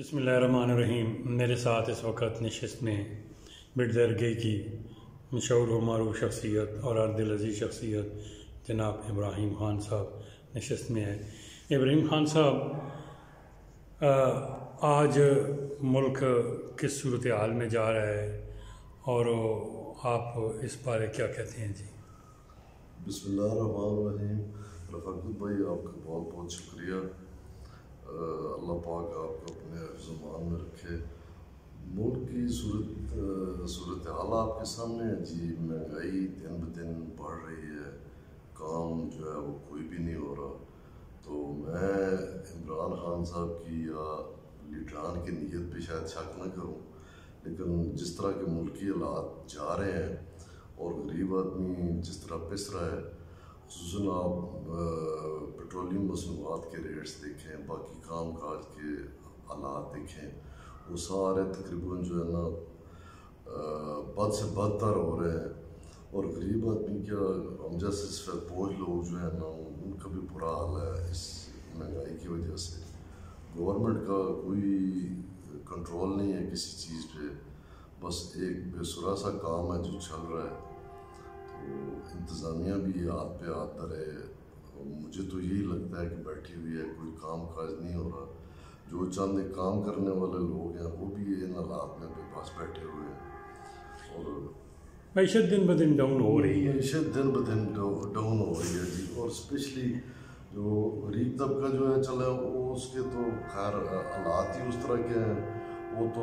बिस्मिल्लाहिर्रहमानिर्रहीम। मेरे साथ इस वक्त नशस्त में बिरदरगह की मशहूर व मारूफ शख्सियत और अर्दिल अज़ीज़ शख्सियत जनाब इब्राहिम ख़ान साहब नशस्त में है। इब्राहिम ख़ान साहब, आज मुल्क किस सूरत हाल में जा रहा है और आप इस बारे क्या कहते हैं जी? बिस्मिल्लाहिर्रहमानिर्रहीम। रफ़ाकत भाई, आपका बहुत बहुत शुक्रिया। अल्लाह पाक आपको अपने ज़ुबान में रखे। मुल्क की सूरत हाल आपके सामने है जी। महंगाई दिन ब दिन बढ़ रही है, काम जो है वो कोई भी नहीं हो रहा। तो मैं इमरान खान साहब की या लीडरान की नीयत पे शायद शक न करूं, लेकिन जिस तरह के मुल्की हालात जा रहे हैं और गरीब आदमी जिस तरह पिस रहा है, खुसूसन आप पेट्रोलियम मसनूआत के रेट्स देखें, बाकी काम काज के हालात देखें, वो सारे तकरीबन जो है ना बद से बदतर हो रहे हैं। और गरीब आदमी क्या, हम जैसे सफेदपोश लोग जो है ना, उनका भी बुरा हाल है इस महंगाई की वजह से। गवर्नमेंट का कोई कंट्रोल नहीं है किसी चीज़ पे, बस एक बेसुरा सा काम है जो चल रहा है। तो इंतज़ामिया भी हाथ पे हाथ धरे। मुझे तो यही लगता है कि बैठी हुई है, कोई काम काज नहीं हो रहा। जो चंद काम करने वाले लोग हैं वो भी इन हालात में बेबस बैठे हुए हैं। और मईशत दिन ब दिन डाउन हो रही है। मईशत दिन ब दिन डाउन हो रही है जी। और स्पेशली जो गरीब तबका जो है चले, वो उसके तो खैर हालात ही उस तरह के हैं, वो तो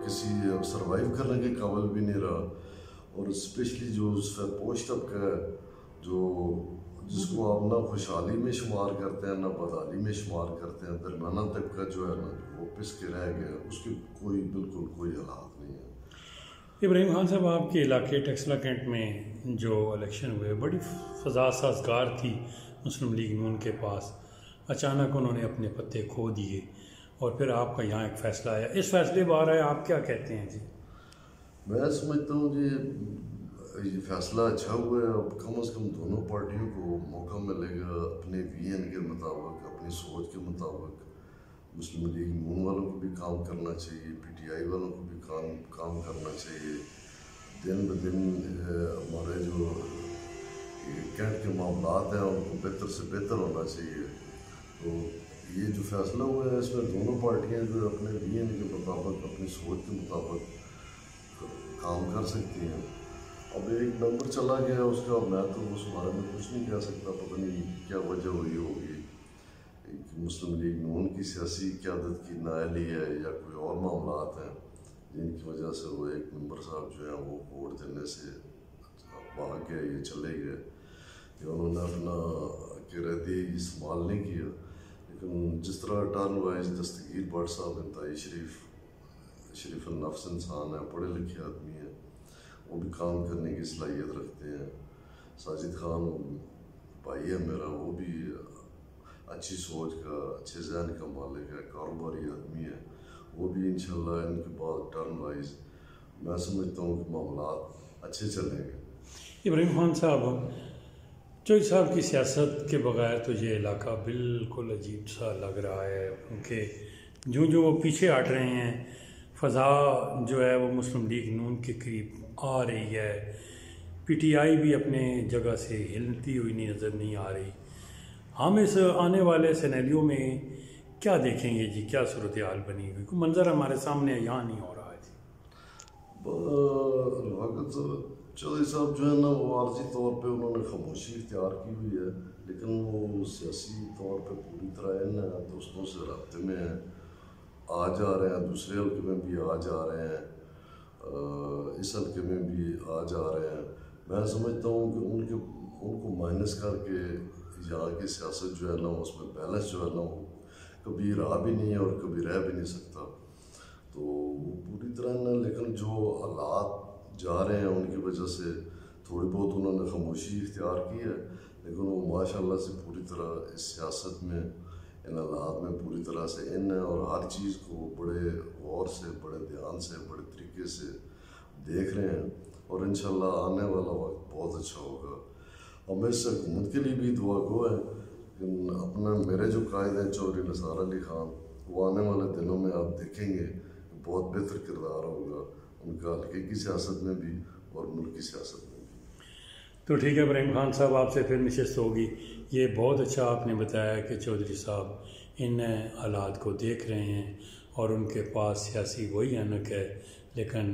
किसी सरवाइव करने के काबिल भी नहीं रहा। और स्पेशली जो सफेदपोश तबका है, जो जिसको आप ना खुशहाली में शुमार करते हैं ना बदहाली में शुमार करते हैं, दरमियाना तबका जो है ना वो पिस के रह गया, उसकी बिल्कुल कोई हालात नहीं है। इब्राहिम खान साहब, आपके इलाके टेक्सला कैंट में जो इलेक्शन हुए, बड़ी फ़ज़ा साज़गार थी मुस्लिम लीग नून के पास। अचानक उन्होंने अपने पत्ते खो दिए और फिर आपका यहाँ एक फ़ैसला आया। इस फैसले बारे आप क्या कहते हैं जी? मैं समझता हूँ कि ये फैसला अच्छा हुआ है। अब कम से कम दोनों पार्टियों को मौका मिलेगा अपने विजन के मुताबिक, अपनी सोच के मुताबिक। मुस्लिम लीग नून वालों को भी काम करना चाहिए, PTI वालों को भी काम करना चाहिए। दिन ब दिन हमारे जो कैंट के मामलात हैं उनको बेहतर से बेहतर होना चाहिए। तो ये जो फैसला हुआ है, इसमें दोनों पार्टियाँ जो अपने विजन के मुताबिक, अपनी सोच के मुताबिक काम कर सकती हैं। अब एक नंबर चला गया उसका, मैं तो उस बारे में कुछ नहीं कह सकता। पता नहीं क्या वजह हुई होगी, मुस्लिम लीग नून की सियासी क़यादत की नाअहली है या कोई और मामलात हैं जिनकी वजह से वो एक मेंबर साहब जो हैं वो वोट देने से भाग गए, ये चले गए, या उन्होंने अपना किरदी इस्तेमाल नहीं किया। लेकिन जिस तरह टर्न वाइज दस्तगीर भट्ट साहब इंतहाई शरीफ नफ्स इंसान है, पढ़े लिखे आदमी हैं, वो भी काम करने की सलाहियत रखते हैं। साजिद खान भाई है मेरा, वो भी अच्छी सोच का, अच्छे जहन का मालिक है, कारोबारी आदमी है। वो भी इंशाल्लाह इनके बाद टर्न वाइज मैं समझता हूँ कि मामलात अच्छे चलेंगे। इब्राहिम खान साहब, चौधरी साहब की सियासत के बगैर तो ये इलाका बिल्कुल अजीब सा लग रहा है, क्योंकि जो वो पीछे हट रहे हैं, फ़ज़ा जो है वो मुस्लिम लीग नून के करीब आ रही है। PTI भी अपने जगह से हिलती हुई नज़र नहीं आ रही। हम इस आने वाले सिनेरियो में क्या देखेंगे जी? क्या सूरत हाल बनी हुई? कोई मंजर हमारे सामने यहाँ नहीं हो रहा है जी। चौधरी साहब जो है ना, वो आर्जी तौर पे उन्होंने खामोशी इख्तियार की हुई है, लेकिन वो सियासी तौर पे पूरी तरह इन दोस्तों से रब्ते में हैं, आ जा रहे हैं, दूसरे हल्के में भी आ जा रहे हैं, इस हल्के में भी आ जा रहे हैं। मैं समझता हूँ कि उनको माइनस करके यहाँ की सियासत जो है ना, उसमें बैलेंस जो है ना, वो कभी रहा भी नहीं है और कभी रह भी नहीं सकता। तो वो पूरी तरह ना, लेकिन जो हालात जा रहे हैं उनकी वजह से थोड़ी बहुत उन्होंने खामोशी इख्तियार की है, लेकिन वो माशाल्लाह से पूरी तरह इस सियासत में, इन हालात में पूरी तरह से इन है और हर चीज़ को बड़े गौर से, बड़े ध्यान से, बड़े तरीके से देख रहे हैं। और इंशाल्लाह आने वाला वक्त बहुत अच्छा होगा। और मैं इस हुकूमत के लिए भी दुआ गो है कि अपना मेरे जो कायद हैं चौधरी निसार अली खान, وہ آنے والے دنوں میں آپ دیکھیں گے بہت بہتر کردار ہوگا ان کا حقیقی سیاست میں بھی اور ملکی سیاست میں بھی۔ تو ٹھیک ہے ابراہیم خان صاحب، آپ سے پھر نشست ہوگی۔ یہ بہت اچھا آپ نے بتایا کہ چودھری صاحب ان حالات کو دیکھ رہے ہیں اور ان کے پاس سیاسی وہی انک ہے، لیکن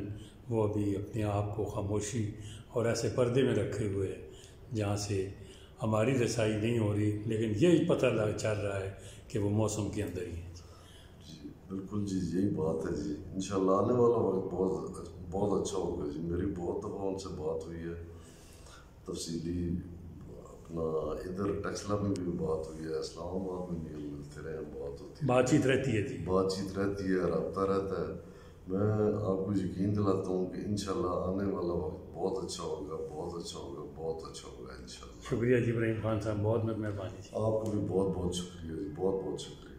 وہ ابھی اپنے آپ کو خاموشی اور ایسے پردے میں رکھے ہوئے ہیں جہاں سے ہماری رسائی نہیں ہو رہی، لیکن یہ پتہ چل رہا ہے کہ وہ موسم کے اندر ہی ہے۔ جی بالکل جی، یہی بات ہے جی، انشاءاللہ آنے والا وقت بہت اچھا ہوگا جی۔ میری بہت دفعہ ان سے بات ہوئی ہے تفصیلی، اپنا ادھر ٹیکسلا میں بھی بات ہوئی ہے، اسلام آباد میں بھی ملتے رہے ہیں، بات ہوتی ہے، بات چیت رہتی ہے جی، بات چیت رہتی ہے، رابطہ رہتا ہے۔ میں آپ کو یقین دلاتا ہوں کہ انشاءاللہ آنے والا وقت بہت اچھا ہوگا، بہت اچھا ہوگا، بہت اچھا ہوگا انشاءاللہ۔ شکریہ جی ابراہیم خان صاحب، بہت مہربانی جی۔ آپ کو بھی بہت بہت شکریہ جی، بہت بہت شکریہ۔